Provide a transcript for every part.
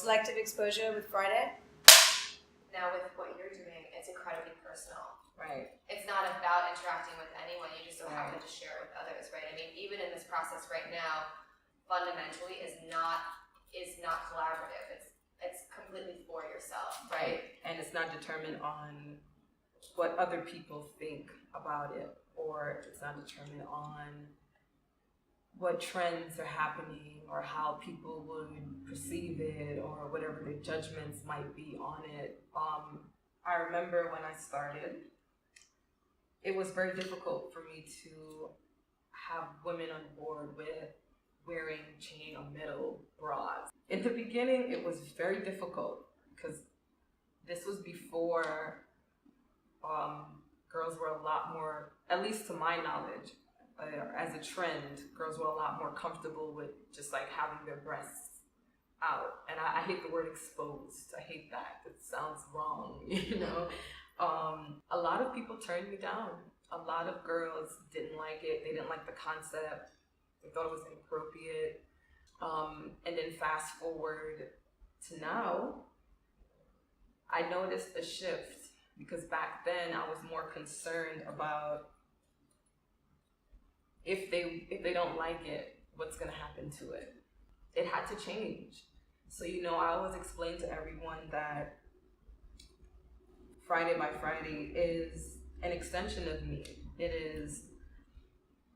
selective exposure with Friday? Now with what you're doing, it's incredibly personal. Right. It's not about interacting with anyone, you just so Right. happen to share with others, right? I mean, even in this process right now, fundamentally is not collaborative. It's completely for yourself, right? And it's not determined on what other people think about it, or it's not determined on what trends are happening or how people would perceive it or whatever their judgments might be on it. I remember when I started, it was very difficult for me to have women on board with wearing chain or metal bras. In the beginning, it was very difficult because this was before girls were a lot more, at least to my knowledge, as a trend, girls were a lot more comfortable with just like having their breasts out. And I hate the word exposed. I hate that. It sounds wrong, you know? A lot of people turned me down. A lot of girls didn't like it. They didn't like the concept. They thought it was inappropriate. And then fast forward to now, I noticed a shift because back then I was more concerned about if they don't like it, what's gonna happen to it. It had to change. So, you know, I always explain to everyone that Friday by Friday is an extension of me. It is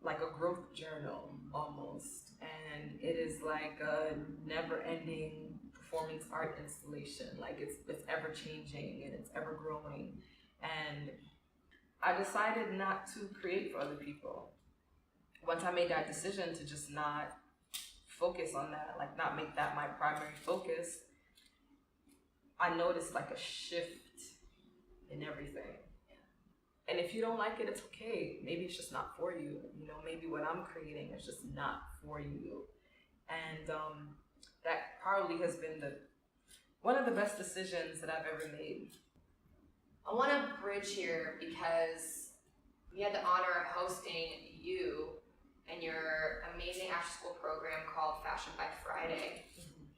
like a growth journal almost. And it is like a never-ending performance art installation. Like it's ever changing and it's ever growing. And I decided not to create for other people. Once I made that decision to just not focus on that, like not make that my primary focus, I noticed like a shift in everything. And if you don't like it, it's okay. Maybe it's just not for you. You know, maybe what I'm creating is just not for you. And that probably has been one of the best decisions that I've ever made. I want to bridge here because we had the honor of hosting you and your amazing after-school program called Fashion by Friday.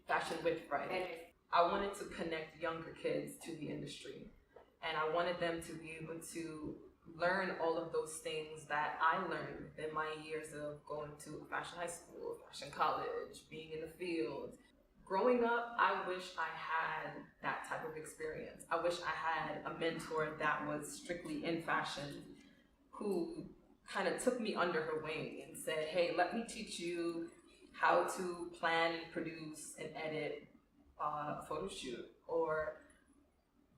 Fashion with Friday. And I wanted to connect younger kids to the industry. And I wanted them to be able to learn all of those things that I learned in my years of going to fashion high school, fashion college, being in the field. Growing up, I wish I had that type of experience. I wish I had a mentor that was strictly in fashion who kind of took me under her wing and said, hey, let me teach you how to plan and produce and edit a photo shoot, or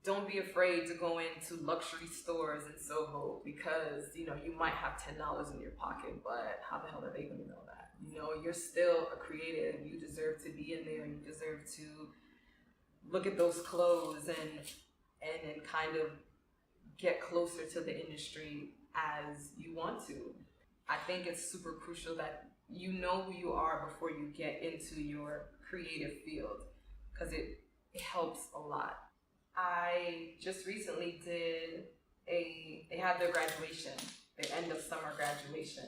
don't be afraid to go into luxury stores in Soho because, you know, you might have $10 in your pocket, but how the hell are they gonna know that? You know, you're still a creative. You deserve to be in there. You deserve to look at those clothes and kind of get closer to the industry as you want to. I think it's super crucial that you know who you are before you get into your creative field because it helps a lot. I just recently they had their graduation, their end of summer graduation.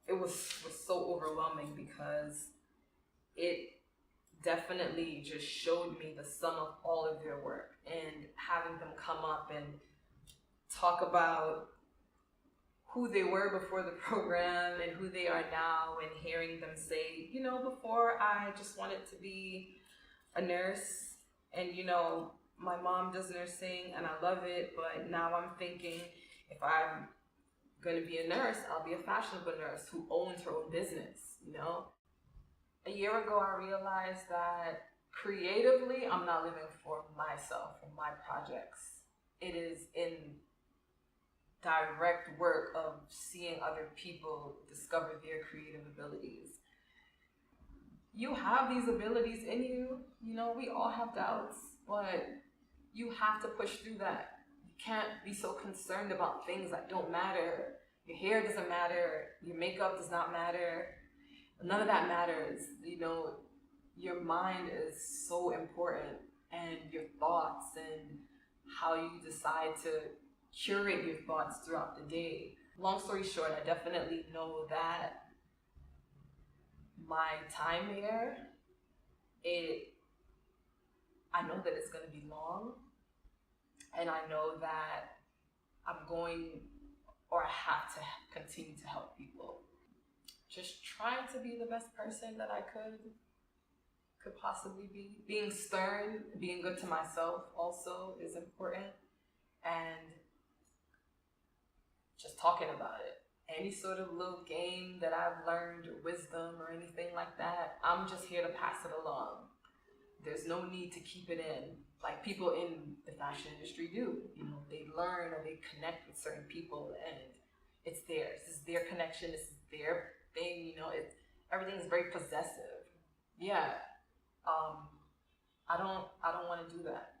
It was so overwhelming because it definitely just showed me the sum of all of their work, and having them come up and talk about who they were before the program and who they are now, and hearing them say, you know, before I just wanted to be a nurse, and you know, my mom does nursing and I love it, but now I'm thinking if I'm gonna be a nurse, I'll be a fashionable nurse who owns her own business, you know? A year ago, I realized that creatively, I'm not living for myself, for my projects. It is in direct work of seeing other people discover their creative abilities. You have these abilities in you, you know, we all have doubts, but you have to push through that. You can't be so concerned about things that don't matter. Your hair doesn't matter, your makeup does not matter. None of that matters. You know, your mind is so important, and your thoughts and how you decide to curate your thoughts throughout the day. Long story short, I definitely know that my time there, it I know that it's going to be long, and I know that I'm going, or I have to continue to help people. Just trying to be the best person that I could possibly be. Being stern, being good to myself also is important, and just talking about it. Any sort of little game that I've learned, wisdom or anything like that, I'm just here to pass it along. There's no need to keep it in, like people in the fashion industry do. You know, they learn or they connect with certain people, and it's theirs. It's their connection. It's their thing. You know, everything is very possessive. Yeah. I don't want to do that.